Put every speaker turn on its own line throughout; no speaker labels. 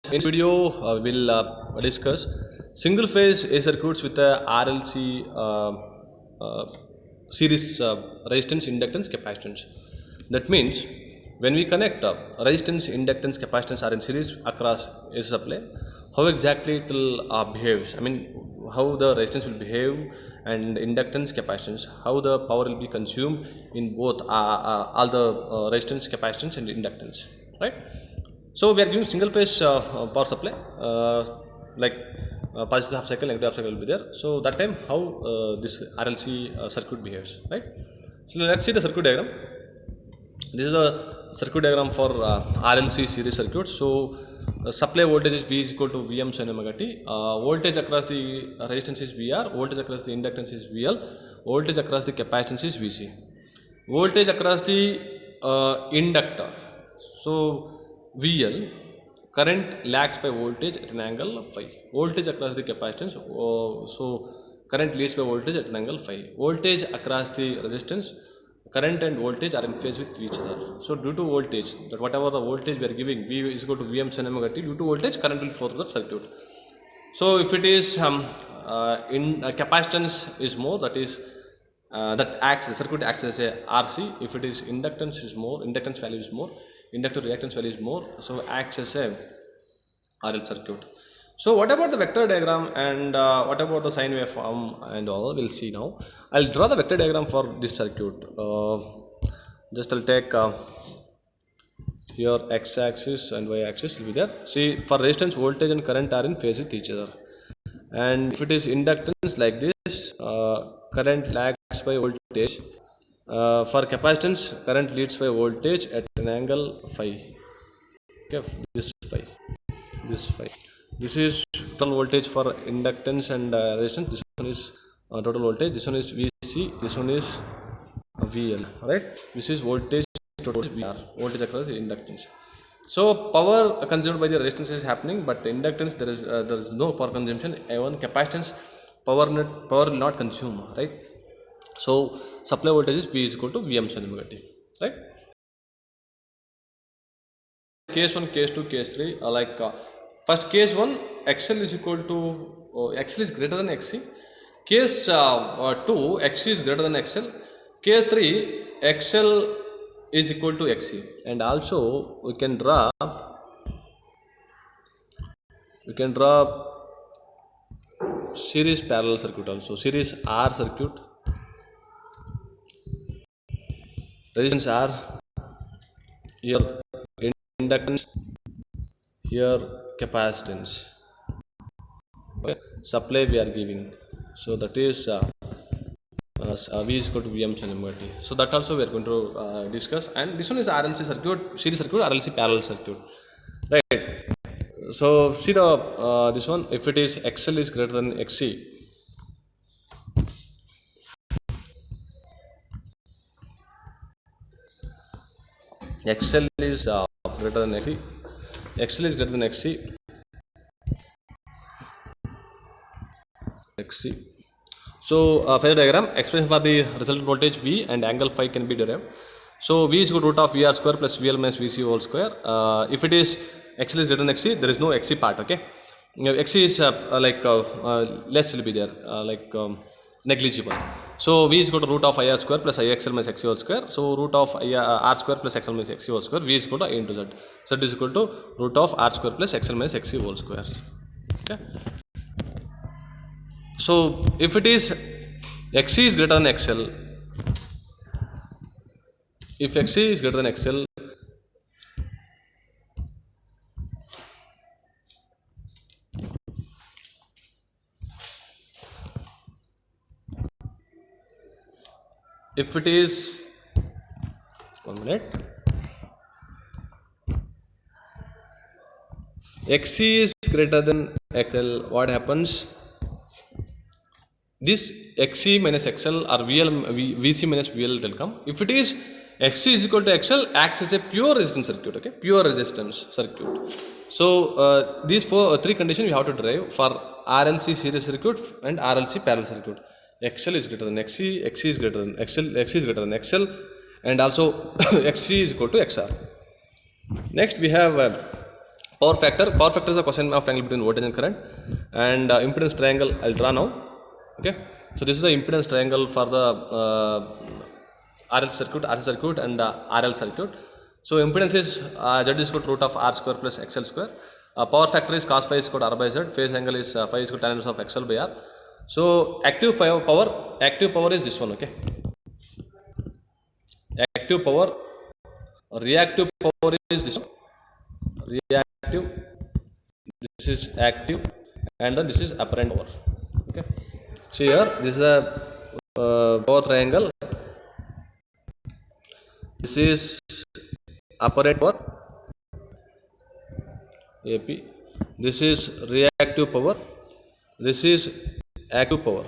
In this video, we'll discuss single phase AC circuits with a RLC series resistance, inductance, capacitance. That means when we connect resistance, inductance, capacitance are in series across AC supply, how exactly it will behave. I mean, how the resistance will behave and inductance, capacitance, how the power will be consumed in both all the resistance, capacitance, and inductance, right? So we are giving single phase power supply, like positive half cycle, negative half cycle will be there. So that time how this RLC circuit behaves, right? So let's see the circuit diagram. This is a circuit diagram for RLC series circuit. So supply voltage is V is equal to Vm sin omega t. Voltage across the resistance is VR. Voltage across the inductance is VL. Voltage across the capacitance is Vc. Voltage across the inductor. So VL, current lags by voltage at an angle phi. Voltage across the capacitance, so current leads by voltage at an angle phi. Voltage across the resistance, current and voltage are in phase with each other. So due to voltage, that whatever the voltage we are giving, V is equal to Vm sin omega t, due to voltage current will flow through that circuit. So if it is capacitance is more, that is that acts, the circuit acts as a RC. If it is inductance is more, inductance value is more, inductor reactance value is more, so acts as a RL circuit. So what about the vector diagram and what about the sine waveform and all, we'll see now. I'll draw the vector diagram for this circuit. Just I'll take here x-axis and y-axis will be there. See, for resistance, voltage and current are in phase with each other. And if it is inductance like this, current lags by voltage. For capacitance, current leads by voltage at an angle phi. Okay, this phi. This is total voltage for inductance and resistance. This one is total voltage. This one is Vc. This one is VL. Right? This is voltage total VR. Voltage across the inductance. So power consumed by the resistance is happening, but inductance there is no power consumption. Even capacitance power will not consume. Right? So supply voltage is V is equal to Vm sin omega t, right? Case 1, case 2, case 3, first case 1, XL is equal to, XL is greater than XC. Case 2, XC is greater than XL. Case 3, XL is equal to XC. And also we can draw series parallel circuit also, series R circuit. Resistance R, here inductance, here capacitance. Okay. Supply we are giving, so that is V is equal to Vm sin omega t. So that also we are going to discuss. And this one is RLC circuit, series circuit, RLC parallel circuit, right? So see the this one, if it is XL is greater than XC. XL is greater than XC. XL is greater than XC. So phasor diagram, expression for the resultant voltage V and angle phi can be derived. So V is equal to root of VR square plus VL minus VC whole square. If it is XL is greater than XC, there is no XC part. Okay, XC is less will be there, negligible. So V is equal to root of IR square plus IXL minus XC whole square. So root of R square plus XL minus XC whole square. V is equal to A into Z. Z is equal to root of R square plus XL minus XC whole square. Okay. So if it is XC is greater than XL, if XC is greater than XL, if it is, 1 minute, XC is greater than XL, what happens? This XC minus XL or VC minus VL will come. If it is XC is equal to XL, acts as a pure resistance circuit. Okay, pure resistance circuit. So these three conditions we have to derive for RLC series circuit and RLC parallel circuit. XL is greater than XC, XC is greater than XL, XC is greater than XL, and also XC is equal to XR. Next we have Power factor is a question of angle between voltage and current, and impedance triangle I'll draw now. Okay, so this is the impedance triangle for the RL circuit, RC circuit, and RL circuit. So impedance is Z is equal to root of R square plus XL square. Power factor is cos phi is equal to R by Z. Phase angle is phi is equal to tan inverse of XL by R. So active power is this one. Okay, active power. Reactive power is this one. Reactive, this is active, and then this is apparent power. Okay, so here this is a power triangle. This is apparent power AP. This is reactive power. This is active power.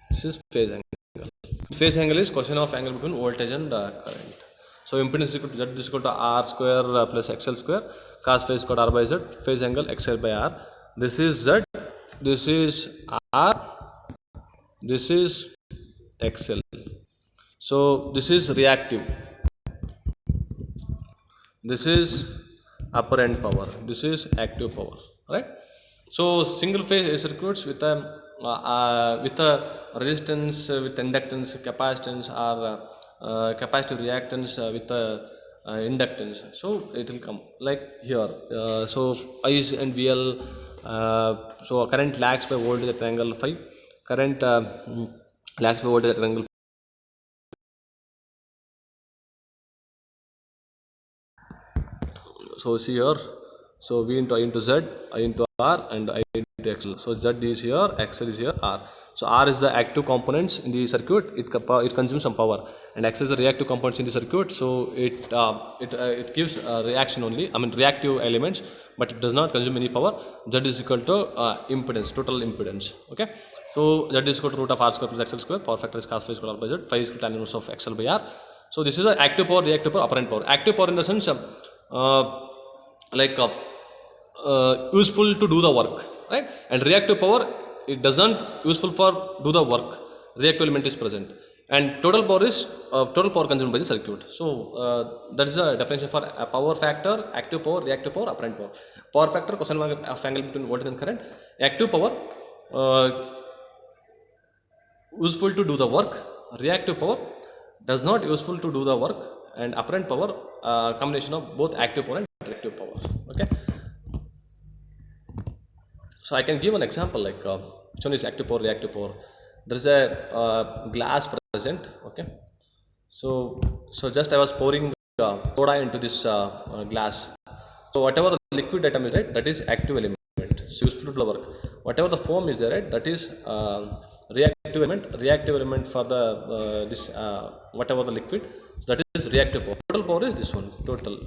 This is phase angle. Phase angle is question of angle between voltage and current. So impedance is equal to Z is equal to R square plus XL square. Cos phi is equal to R by Z. Phase angle XL by R. This is Z. This is R. This is XL. So this is reactive. This is apparent power. This is active power. Right? So single phase circuits with a resistance, with inductance, capacitance, or capacitive reactance with inductance. So it will come like here. So I and VL. So current lags by voltage at angle phi. Current lags by voltage at angle. So see here. So V into I into Z, I into R, and I into XL. So Z is here, XL is here, R. So R is the active components in the circuit. It consumes some power, and XL is the reactive components in the circuit. So it gives reaction only. I mean reactive elements, but it does not consume any power. Z is equal to impedance, total impedance. Okay. So Z is equal to root of R square plus XL square. Power factor is cos phi is equal to R by Z. Phi is equal to tan inverse of XL by R. So this is the active power, reactive power, apparent power. Active power in the sense useful to do the work, right? And reactive power, it does not useful for do the work. Reactive element is present, and total power is total power consumed by the circuit. So that is the definition for a power factor: active power, reactive power, apparent power. Power factor, question of angle between voltage and current. Active power, useful to do the work. Reactive power does not useful to do the work, and apparent power, combination of both active power and reactive power. Okay. So I can give an example like which one is active power, reactive power. There is a glass present. Okay. So just I was pouring soda into this glass. So whatever the liquid atom is, right, that is active element. So useful to the work. Whatever the foam is there, right, that is reactive element. Reactive element for the this whatever the liquid. So that is reactive power. Total power is this one. Total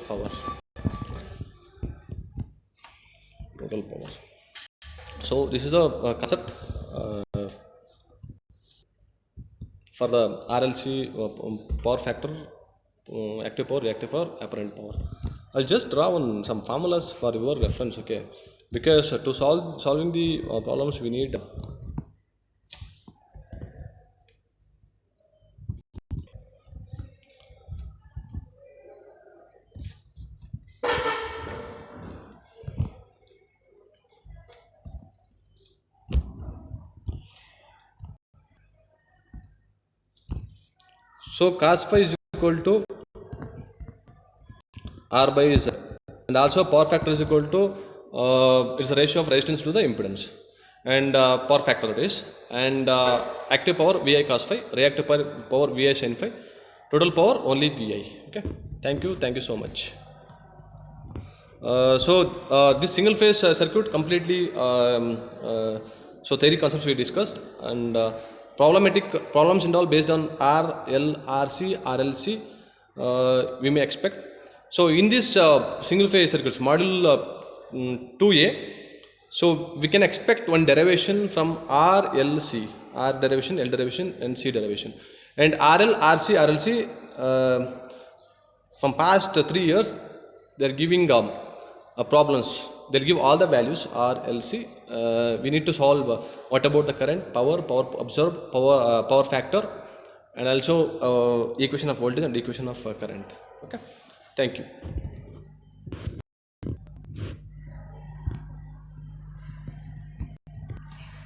power. Total power. So this is a concept for the RLC power factor, active power, reactive power, apparent power. I'll just draw some formulas for your reference, okay? Because to solving the problems we need so cos phi is equal to R by Z, and also power factor is equal to it's the ratio of resistance to the impedance, and power factor that is, and active power VI cos phi, reactive power VI sin phi, total power only VI. Okay, thank you so much. This single phase circuit completely so theory concepts we discussed, and problems involved based on R, L, RC, RLC we may expect. So in this single phase circuits module 2A, so we can expect one derivation from RLC, R derivation, L derivation, and C derivation, and RL, RC, RLC from past 3 years they are giving problems. They'll give all the values R, L, C. We need to solve what about the current, power absorbed, power factor, and also equation of voltage and equation of current. Okay, thank you.